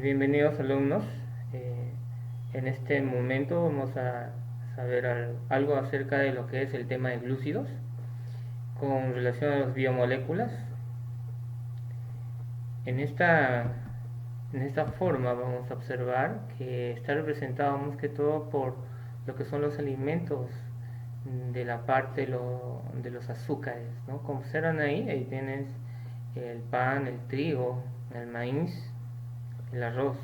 Bienvenidos alumnos. Eh, en este momento vamos a saber algo acerca de lo que es el tema de glúcidos con relación a las biomoléculas. En esta, en esta forma vamos a observar que está representado más que todo por lo que son los alimentos de la parte de los azúcares, ¿no? Como observan ahí tienes el pan, el trigo, el maíz, el arroz,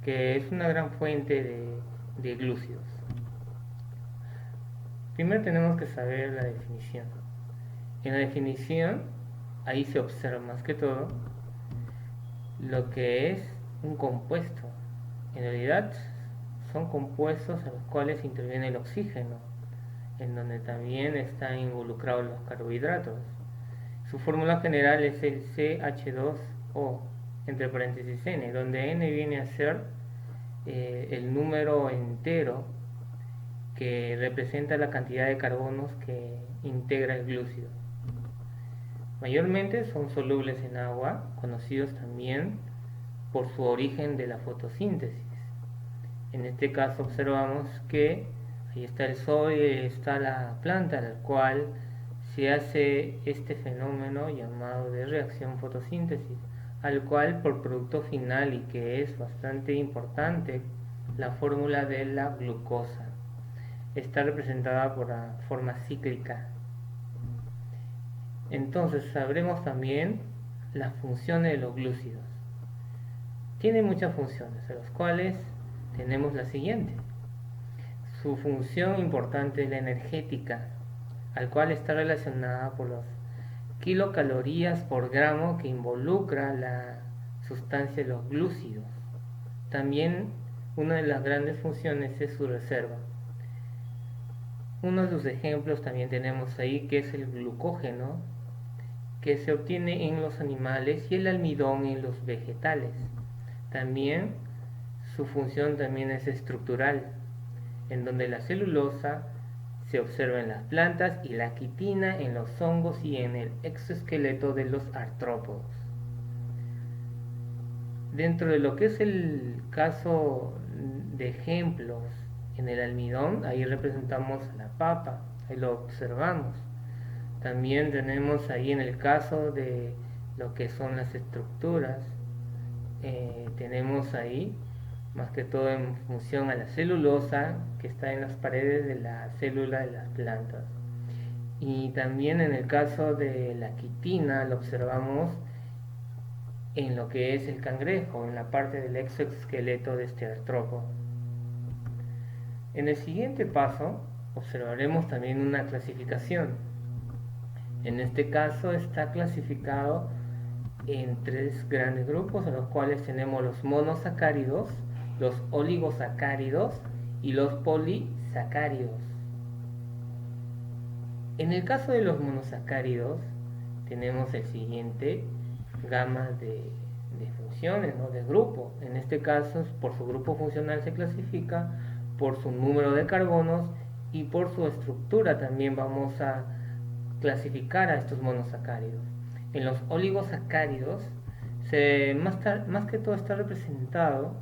que es una gran fuente de glúcidos. Primero tenemos que saber la definición. En la definición, ahí se observa más que todo lo que es un compuesto. En realidad son compuestos a los cuales interviene el oxígeno, en donde también están involucrados los carbohidratos. Su fórmula general es el CH2O, entre paréntesis N, donde N viene a ser el número entero que representa la cantidad de carbonos que integra el glúcido. Mayormente son solubles en agua, conocidos también por su origen de la fotosíntesis. En este caso observamos que ahí está el sol y está la planta, la cual se hace este fenómeno llamado de reacción fotosíntesis, al cual por producto final, y que es bastante importante, la fórmula de la glucosa está representada por la forma cíclica. Entonces sabremos también las funciones de los glúcidos. Tiene muchas funciones, de las cuales tenemos la siguiente. Su función importante es la energética, al cual está relacionada por los kilocalorías por gramo que involucra la sustancia de los glúcidos. También una de las grandes funciones es su reserva. Uno de sus ejemplos también tenemos ahí, que es el glucógeno, que se obtiene en los animales, y el almidón en los vegetales. También su función también es estructural, en donde la celulosa se observa en las plantas y la quitina en los hongos y en el exoesqueleto de los artrópodos. Dentro de lo que es el caso de ejemplos en el almidón, ahí representamos la papa, ahí lo observamos. También tenemos ahí en el caso de lo que son las estructuras, tenemos ahí más que todo en función a la celulosa que está en las paredes de la célula de las plantas. Y también en el caso de la quitina lo observamos en lo que es el cangrejo, en la parte del exoesqueleto de este artrópodo. En el siguiente paso observaremos también una clasificación. En este caso está clasificado en tres grandes grupos, en los cuales tenemos los monosacáridos, los oligosacáridos y los polisacáridos. En el caso de los monosacáridos tenemos el siguiente gama de funciones, ¿no? De grupo. En este caso, por su grupo funcional se clasifica, por su número de carbonos y por su estructura también vamos a clasificar a estos monosacáridos. En los oligosacáridos, más que todo está representado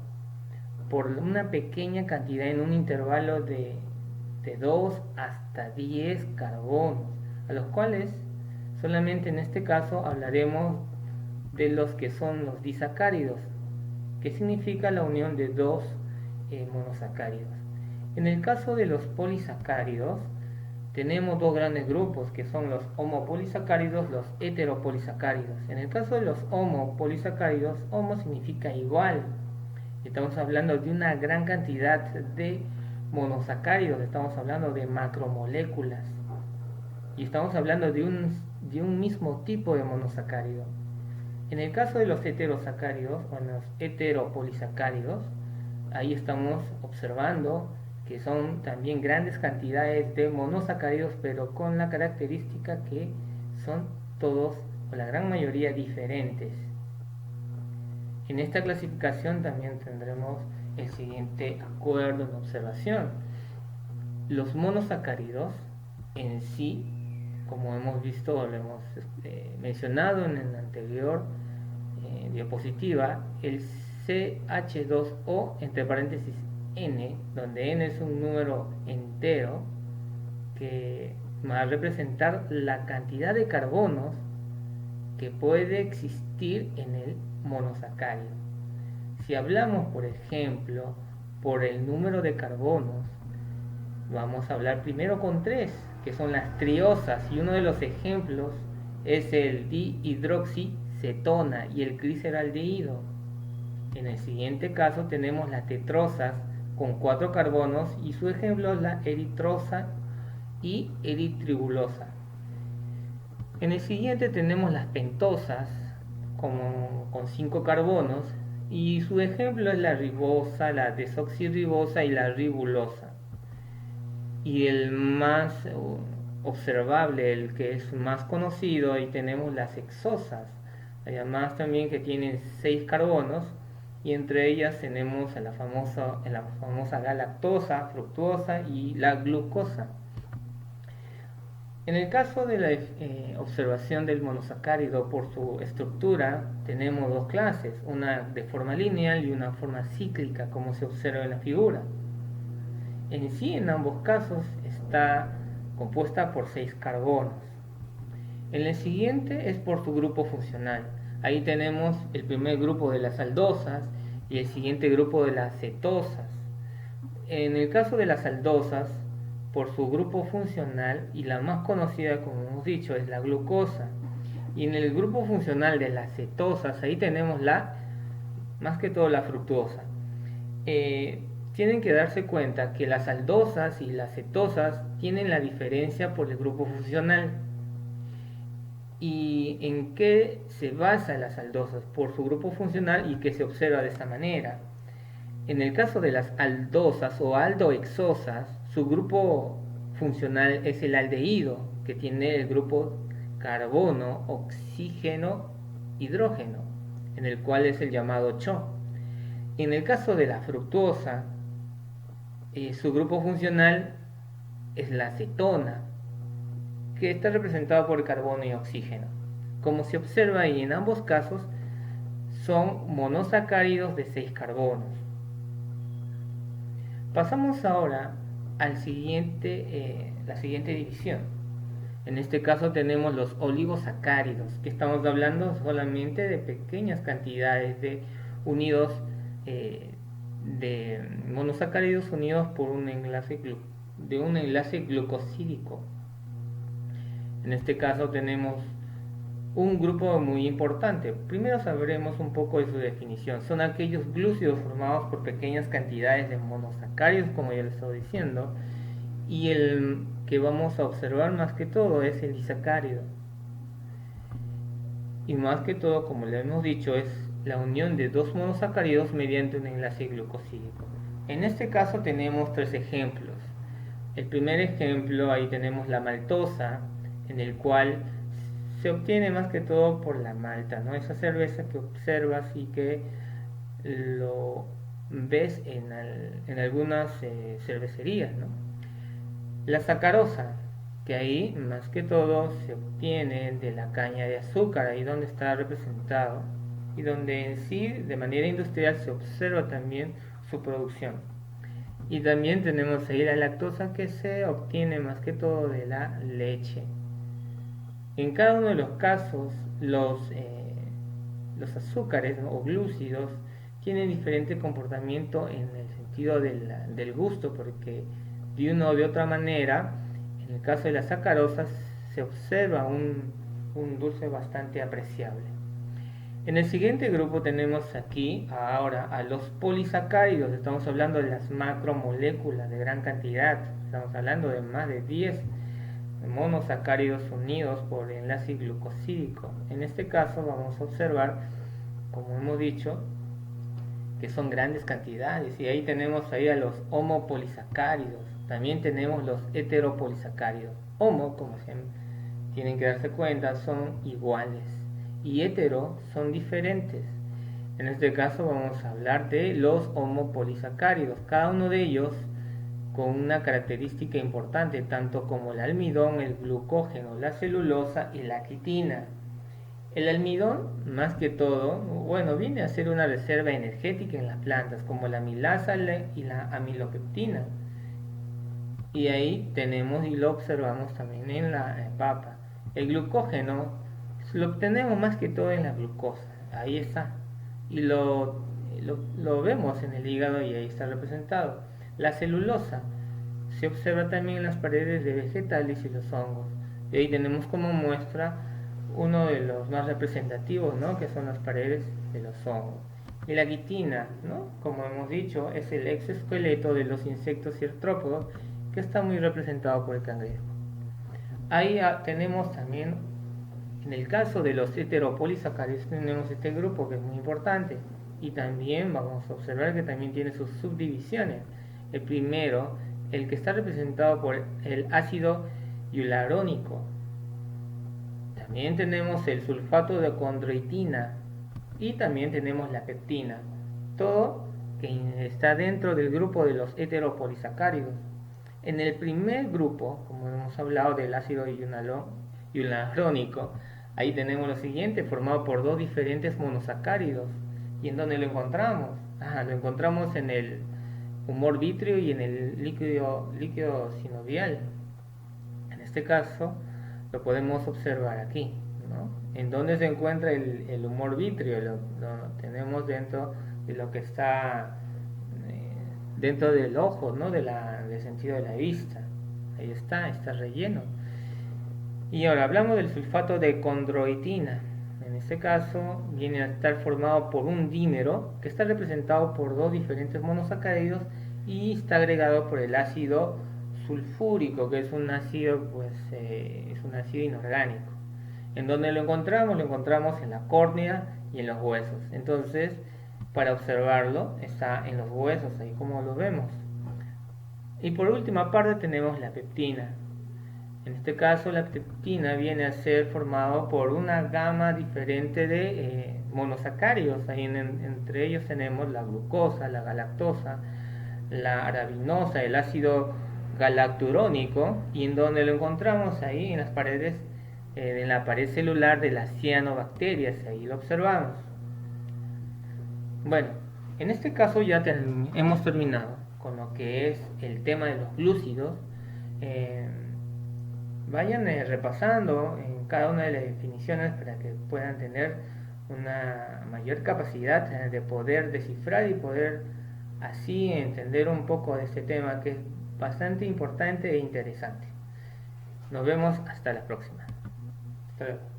por una pequeña cantidad en un intervalo de 2 hasta 10 carbonos, a los cuales solamente en este caso hablaremos de los que son los disacáridos, que significa la unión de dos monosacáridos. En el caso de los polisacáridos, tenemos dos grandes grupos, que son los homopolisacáridos, los heteropolisacáridos. En el caso de los homopolisacáridos, homo significa igual. Estamos hablando de una gran cantidad de monosacáridos, estamos hablando de macromoléculas. Y estamos hablando de un mismo tipo de monosacárido. En el caso de los heterosacáridos, o los heteropolisacáridos, ahí estamos observando que son también grandes cantidades de monosacáridos, pero con la característica que son todos, o la gran mayoría, diferentes. En esta clasificación también tendremos el siguiente acuerdo en observación. Los monosacáridos en sí, como hemos visto, lo hemos mencionado en la anterior diapositiva, el CH2O entre paréntesis N, donde N es un número entero que va a representar la cantidad de carbonos que puede existir en el monosacárido. Si hablamos, por ejemplo, por el número de carbonos, vamos a hablar primero con 3, que son las triosas, y uno de los ejemplos es el dihidroxicetona y el gliceraldehído. En el siguiente caso tenemos las tetrosas con 4 carbonos y su ejemplo es la eritrosa y eritribulosa. En el siguiente tenemos las pentosas con 5 carbonos y su ejemplo es la ribosa, la desoxirribosa y la ribulosa. Y el más observable, el que es más conocido, ahí tenemos las hexosas, además también que tienen 6 carbonos, y entre ellas tenemos la famosa galactosa, fructuosa y la glucosa. En el caso de la observación del monosacárido por su estructura, tenemos dos clases, una de forma lineal y una forma cíclica, como se observa en la figura. En sí, en ambos casos, está compuesta por 6 carbonos. En el siguiente es por su grupo funcional. Ahí tenemos el primer grupo de las aldosas y el siguiente grupo de las cetosas. En el caso de las aldosas, por su grupo funcional, y la más conocida, como hemos dicho, es la glucosa. Y en el grupo funcional de las cetosas, ahí tenemos más que todo la fructuosa. Tienen que darse cuenta que las aldosas y las cetosas tienen la diferencia por el grupo funcional. ¿Y en qué se basan las aldosas? Por su grupo funcional y que se observa de esta manera. En el caso de las aldosas o aldohexosas, su grupo funcional es el aldehído, que tiene el grupo carbono, oxígeno, hidrógeno, en el cual es el llamado CHO. En el caso de la fructuosa, su grupo funcional es la cetona, que está representado por carbono y oxígeno. Como se observa ahí, en ambos casos son monosacáridos de 6 carbonos. Pasamos ahora al la siguiente división. En este caso tenemos los oligosacáridos, que estamos hablando solamente de pequeñas cantidades de monosacáridos unidos por un enlace glucosídico. En este caso tenemos un grupo muy importante. Primero sabremos un poco de su definición. Son aquellos glúcidos formados por pequeñas cantidades de monosacáridos, como ya les estoy diciendo, y el que vamos a observar más que todo es el disacárido. Y más que todo, como le hemos dicho, es la unión de dos monosacáridos mediante un enlace glucosídico. En este caso tenemos 3 ejemplos. El primer ejemplo, ahí tenemos la maltosa, en el cual se obtiene más que todo por la malta, ¿no? Esa cerveza que observas y que lo ves en algunas cervecerías, ¿no? La sacarosa, que ahí más que todo se obtiene de la caña de azúcar, ahí donde está representado, y donde en sí de manera industrial se observa también su producción. Y también tenemos ahí la lactosa, que se obtiene más que todo de la leche. En cada uno de los casos, los azúcares, ¿no?, o glúcidos tienen diferente comportamiento en el sentido del gusto, porque de una o de otra manera, en el caso de las sacarosas, se observa un dulce bastante apreciable. En el siguiente grupo tenemos aquí ahora a los polisacáridos. Estamos hablando de las macromoléculas de gran cantidad. Estamos hablando de más de 10 monosacáridos unidos por enlace glucosídico. En este caso vamos a observar, como hemos dicho, que son grandes cantidades, y ahí tenemos ahí a los homopolisacáridos. También tenemos los heteropolisacáridos. Homo, como se tienen que darse cuenta, son iguales, y hetero son diferentes. En este caso vamos a hablar de los homopolisacáridos, cada uno de ellos con una característica importante, tanto como el almidón, el glucógeno, la celulosa y la quitina. El almidón, más que todo, bueno, viene a ser una reserva energética en las plantas, como la amilasa y la amilopectina. Y ahí tenemos y lo observamos también en la papa. El glucógeno lo obtenemos más que todo en la glucosa, ahí está. Y lo vemos en el hígado y ahí está representado. La celulosa se observa también en las paredes de vegetales y los hongos. Y ahí tenemos como muestra uno de los más representativos, ¿no? Que son las paredes de los hongos. Y la quitina, ¿no? Como hemos dicho, es el exoesqueleto de los insectos y artrópodos que está muy representado por el cangrejo. Ahí tenemos también, en el caso de los heteropolisacáridos, tenemos este grupo que es muy importante. Y también vamos a observar que también tiene sus subdivisiones. El primero, el que está representado por el ácido hialurónico. También tenemos el sulfato de condroitina y también tenemos la peptina. Todo que está dentro del grupo de los heteropolisacáridos. En el primer grupo, como hemos hablado del ácido hialurónico, ahí tenemos lo siguiente, formado por dos diferentes monosacáridos. ¿Y en dónde lo encontramos? Lo encontramos en el humor vítreo y en el líquido sinovial. En este caso, lo podemos observar aquí, ¿no? En dónde se encuentra el humor vítreo, lo tenemos dentro de lo que está dentro del ojo, ¿no? Del sentido de la vista. Ahí está relleno. Y ahora hablamos del sulfato de condroitina. En este caso viene a estar formado por un dímero que está representado por dos diferentes monosacáridos y está agregado por el ácido sulfúrico, que es un ácido, es un ácido inorgánico. ¿En dónde lo encontramos? Lo encontramos en la córnea y en los huesos. Entonces, para observarlo, está en los huesos, ahí como lo vemos. Y por última parte tenemos la peptina. En este caso, la peptina viene a ser formado por una gama diferente de monosacáridos. Ahí entre ellos tenemos la glucosa, la galactosa, la arabinosa, el ácido galacturónico, y en donde lo encontramos ahí en las paredes, en la pared celular de las cianobacterias, ahí lo observamos. Bueno, en este caso ya hemos terminado con lo que es el tema de los glúcidos. Vayan repasando en cada una de las definiciones para que puedan tener una mayor capacidad de poder descifrar y poder así entender un poco de este tema que es bastante importante e interesante. Nos vemos hasta la próxima. Hasta luego.